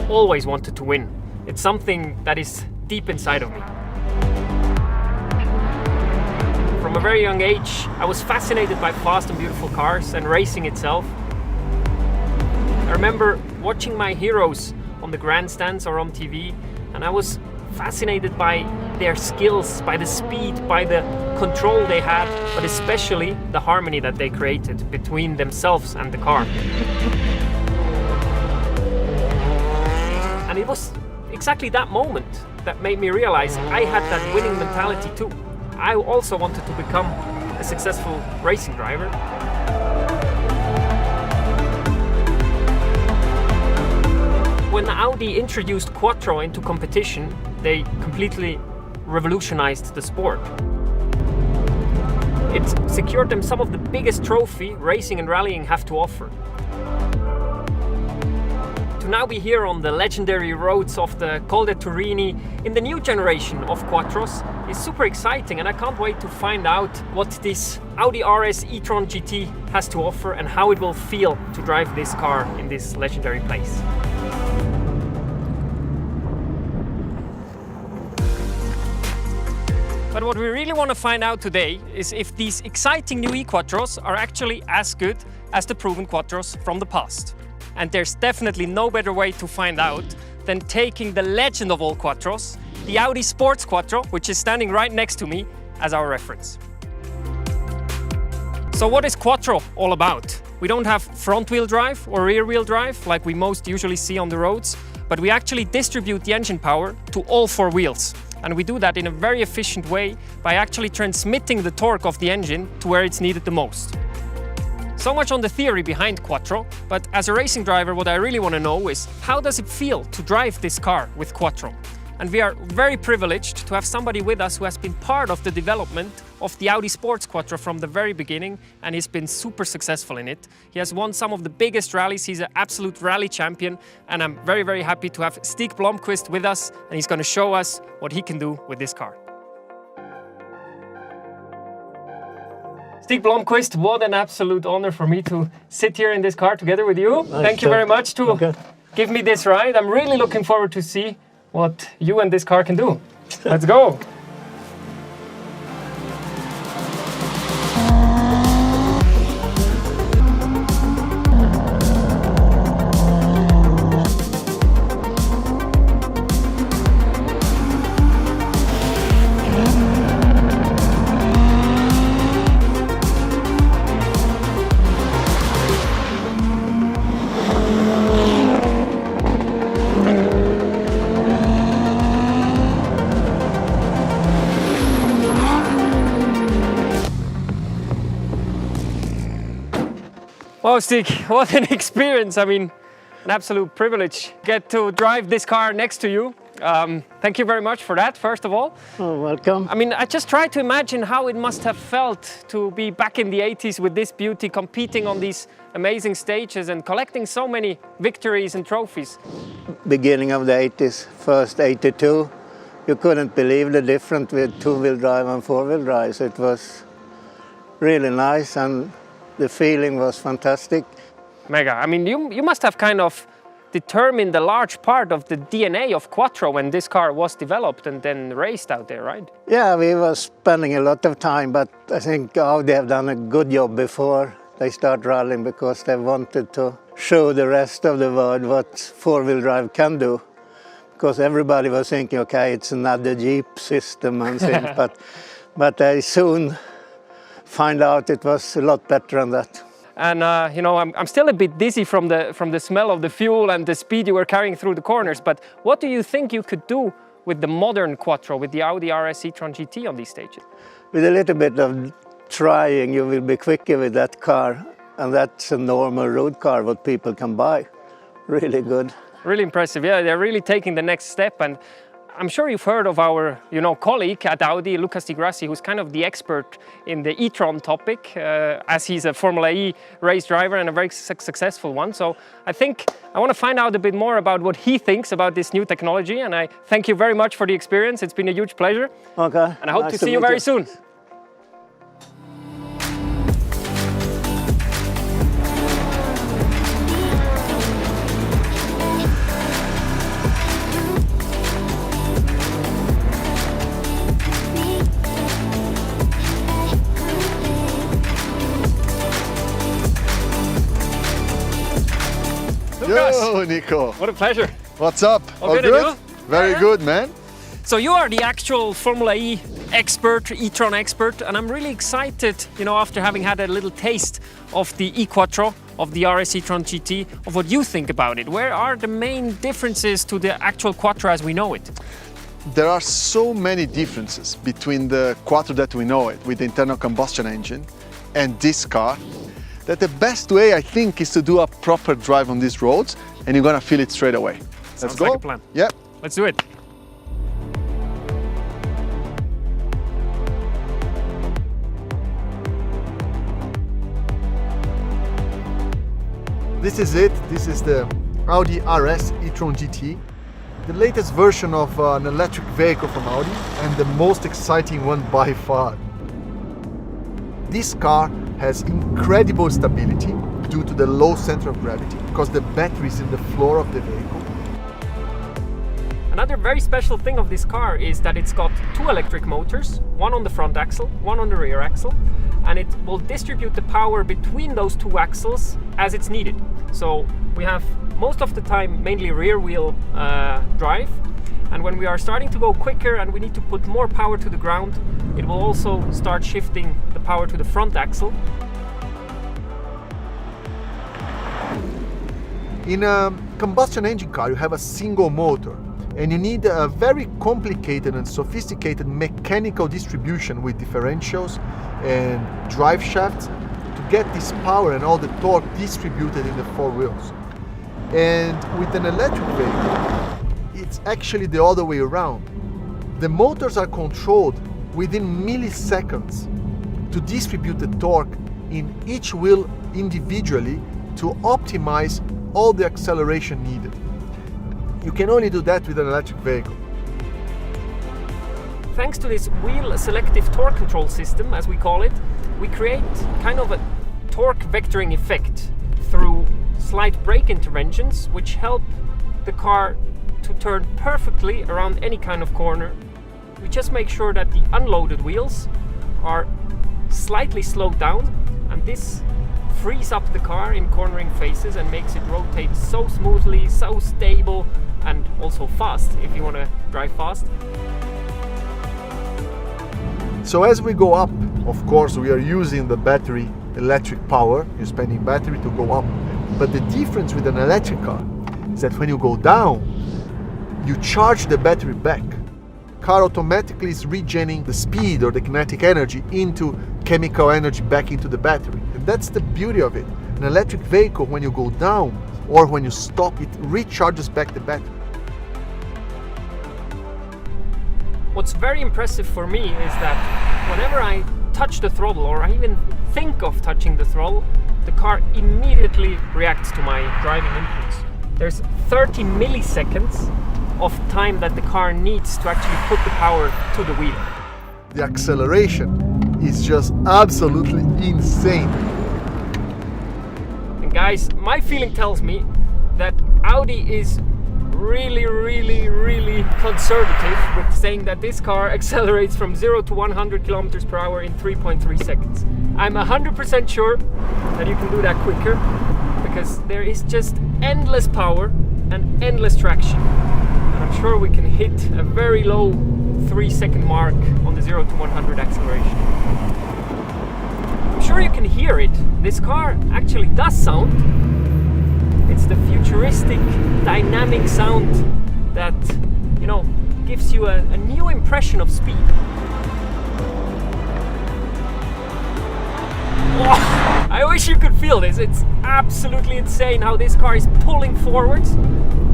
always wanted to win. It's something that is deep inside of me. From a very young age, I was fascinated by fast and beautiful cars and racing itself. I remember watching my heroes on the grandstands or on TV, and I was fascinated by their skills, by the speed, by the control they had, but especially the harmony that they created between themselves and the car. And it was exactly that moment that made me realize I had that winning mentality too. I also wanted to become a successful racing driver. When Audi introduced Quattro into competition, they completely revolutionized the sport. It secured them some of the biggest trophy racing and rallying have to offer. To now be here on the legendary roads of the Col de Turini in the new generation of Quattros is super exciting, and I can't wait to find out what this Audi RS e-tron GT has to offer and how it will feel to drive this car in this legendary place. But what we really want to find out today is if these exciting new e-Quattros are actually as good as the proven Quattros from the past. And there's definitely no better way to find out than taking the legend of all Quattros, the Audi Sports Quattro, which is standing right next to me, as our reference. So what is Quattro all about? We don't have front-wheel drive or rear-wheel drive like we most usually see on the roads, but we actually distribute the engine power to all four wheels. And we do that in a very efficient way by actually transmitting the torque of the engine to where it's needed the most. So much on the theory behind Quattro, but as a racing driver, what I really want to know is how does it feel to drive this car with Quattro? And we are very privileged to have somebody with us who has been part of the development of the Audi Sports Quattro from the very beginning, and he's been super successful in it. He has won some of the biggest rallies. He's an absolute rally champion, and I'm very, very happy to have Stig Blomqvist with us, and he's going to show us what he can do with this car. Stig Blomqvist, what an absolute honor for me to sit here in this car together with you. Nice. Thank you very much to give me this ride. I'm really looking forward to see what you and this car can do. Let's go. Wow, Stig, what an experience. I mean, an absolute privilege. Get to drive this car next to you. Thank you very much for that, first of all. Oh, welcome. I mean, I just try to imagine how it must have felt to be back in the 80s with this beauty, competing on these amazing stages and collecting so many victories and trophies. Beginning of the 80s, first 82, you couldn't believe the difference with two-wheel drive and four-wheel drive. So it was really nice, and the feeling was fantastic. Mega. I mean, you must have kind of determined a large part of the DNA of Quattro when this car was developed and then raced out there, right? Yeah, we were spending a lot of time, but I think Audi have done a good job before they start rallying, because they wanted to show the rest of the world what four-wheel drive can do. Because everybody was thinking, okay, it's another Jeep system and things, but they soon find out it was a lot better than that. And you know, I'm still a bit dizzy from the smell of the fuel and the speed you were carrying through the corners. But what do you think you could do with the modern Quattro, with the Audi RS e-tron GT on these stages? With a little bit of trying, you will be quicker with that car, and that's a normal road car what people can buy. Really good. Really impressive. Yeah, they're really taking the next step. And I'm sure you've heard of our, colleague at Audi, Lucas Di Grassi, who's kind of the expert in the e-tron topic, as he's a Formula E race driver and a very successful one. So I think I want to find out a bit more about what he thinks about this new technology. And I thank you very much for the experience. It's been a huge pleasure. Okay. And I hope to see you very soon. Lukas. Yo, Nico. What a pleasure. What's up? All good, and you? Very Yeah. good, man. So you are the actual Formula E expert, e-tron expert, and I'm really excited, after having had a little taste of the e-quattro, of the RS e-tron GT, of what you think about it. Where are the main differences to the actual quattro as we know it? There are so many differences between the quattro that we know it with the internal combustion engine and this car that the best way, I think, is to do a proper drive on these roads, and you're gonna feel it straight away. Let's Sounds go. like a plan. Yeah. Let's do it. This is it. This is the Audi RS e-tron GT, the latest version of an electric vehicle from Audi and the most exciting one by far. This car has incredible stability due to the low center of gravity because the battery is in the floor of the vehicle. Another very special thing of this car is that it's got two electric motors, one on the front axle, one on the rear axle, and it will distribute the power between those two axles as it's needed. So we have most of the time mainly rear wheel drive, and when we are starting to go quicker and we need to put more power to the ground, it will also start shifting the power to the front axle. In a combustion engine car, you have a single motor, and you need a very complicated and sophisticated mechanical distribution with differentials and drive shafts to get this power and all the torque distributed in the four wheels. And with an electric vehicle, it's actually the other way around. The motors are controlled within milliseconds to distribute the torque in each wheel individually to optimize all the acceleration needed. You can only do that with an electric vehicle. Thanks to this wheel selective torque control system, as we call it, we create kind of a torque vectoring effect through slight brake interventions, which help the car to turn perfectly around any kind of corner. We just make sure that the unloaded wheels are slightly slowed down, and this frees up the car in cornering phases and makes it rotate so smoothly, so stable, and also fast if you want to drive fast. So as we go up, of course, we are using the battery electric power, you're spending battery to go up. But the difference with an electric car is that when you go down, you charge the battery back. Car automatically is regenerating the speed or the kinetic energy into chemical energy back into the battery. And that's the beauty of it. An electric vehicle, when you go down or when you stop, it recharges back the battery. What's very impressive for me is that whenever I touch the throttle or I even think of touching the throttle, the car immediately reacts to my driving inputs. There's 30 milliseconds of time that the car needs to actually put the power to the wheel. The acceleration is just absolutely insane. And guys, my feeling tells me that Audi is really conservative with saying that this car accelerates from 0 to 100 kilometers per hour in 3.3 seconds. I'm 100% sure that you can do that quicker because there is just endless power and endless traction. And I'm sure we can hit a very low 3-second mark on the 0 to 100 acceleration. I'm sure you can hear it. This car actually does sound. It's the futuristic, dynamic sound that, gives you a new impression of speed. Oh, I wish you could feel this. It's absolutely insane how this car is pulling forwards.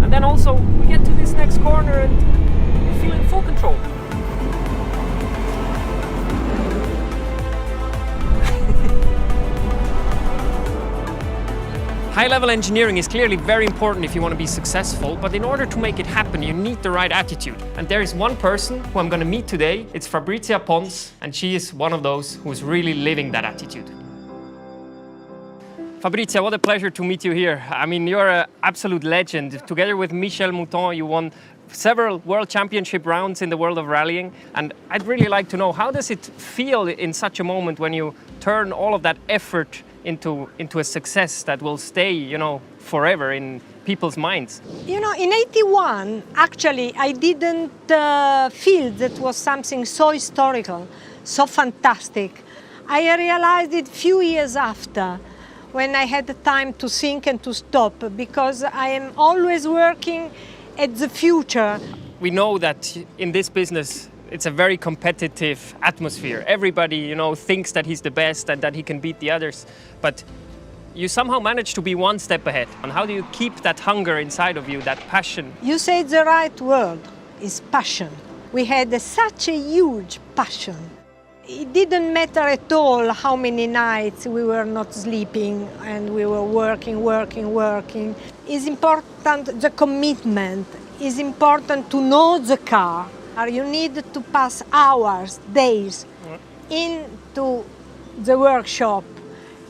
And then also, we get to this next corner and you feel in full control. High-level engineering is clearly very important if you want to be successful, but in order to make it happen, you need the right attitude. And there is one person who I'm going to meet today. It's Fabrizia Pons, and she is one of those who is really living that attitude. Fabrizia, what a pleasure to meet you here. I mean, you're an absolute legend. Together with Michel Mouton, you won several World Championship rounds in the world of rallying. And I'd really like to know, how does it feel in such a moment when you turn all of that effort into a success that will stay, you know, forever in people's minds? You know, in 81, actually, I didn't feel that was something so historical, so fantastic. I realized it few years after, when I had the time to think and to stop, because I am always working at the future. We know that in this business, it's a very competitive atmosphere. Everybody, you know, thinks that he's the best and that he can beat the others. But you somehow manage to be one step ahead. And how do you keep that hunger inside of you, that passion? You said the right word, is passion. We had such a huge passion. It didn't matter at all how many nights we were not sleeping and we were working. It's important, the commitment. It's important to know the car. You need to pass hours, days into the workshop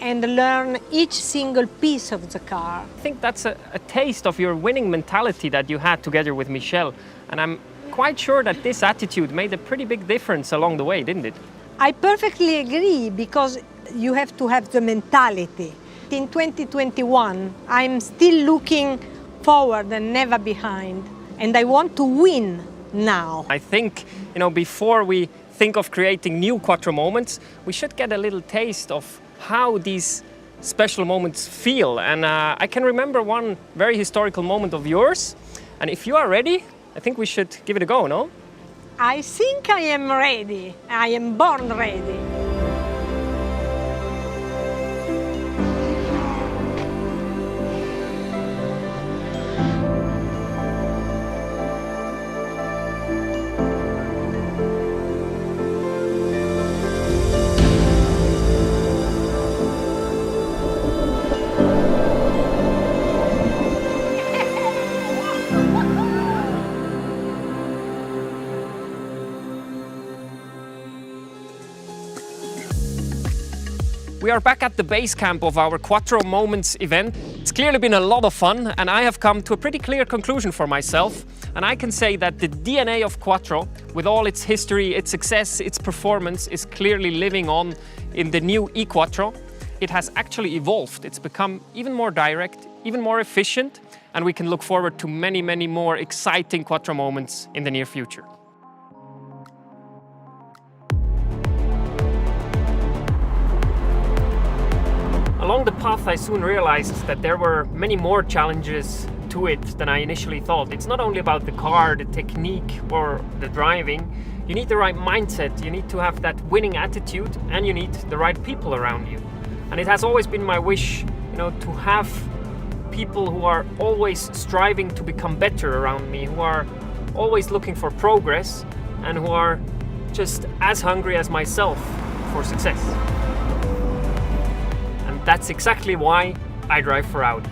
and learn each single piece of the car. I think that's a taste of your winning mentality that you had together with Michelle. And I'm quite sure that this attitude made a pretty big difference along the way, didn't it? I perfectly agree, because you have to have the mentality. In 2021, I'm still looking forward and never behind. And I want to win now. I think, you know, before we think of creating new quattro moments, we should get a little taste of how these special moments feel. And I can remember one very historical moment of yours. And if you are ready, I think we should give it a go, no? I think I am ready. I am born ready. We are back at the base camp of our Quattro Moments event. It's clearly been a lot of fun, and I have come to a pretty clear conclusion for myself. And I can say that the DNA of Quattro, with all its history, its success, its performance, is clearly living on in the new e-Quattro. It has actually evolved. It's become even more direct, even more efficient, and we can look forward to many, many more exciting Quattro moments in the near future. Along the path, I soon realized that there were many more challenges to it than I initially thought. It's not only about the car, the technique, or the driving. You need the right mindset, you need to have that winning attitude, and you need the right people around you. And it has always been my wish, you know, to have people who are always striving to become better around me, who are always looking for progress, and who are just as hungry as myself for success. That's exactly why I drive for Audi.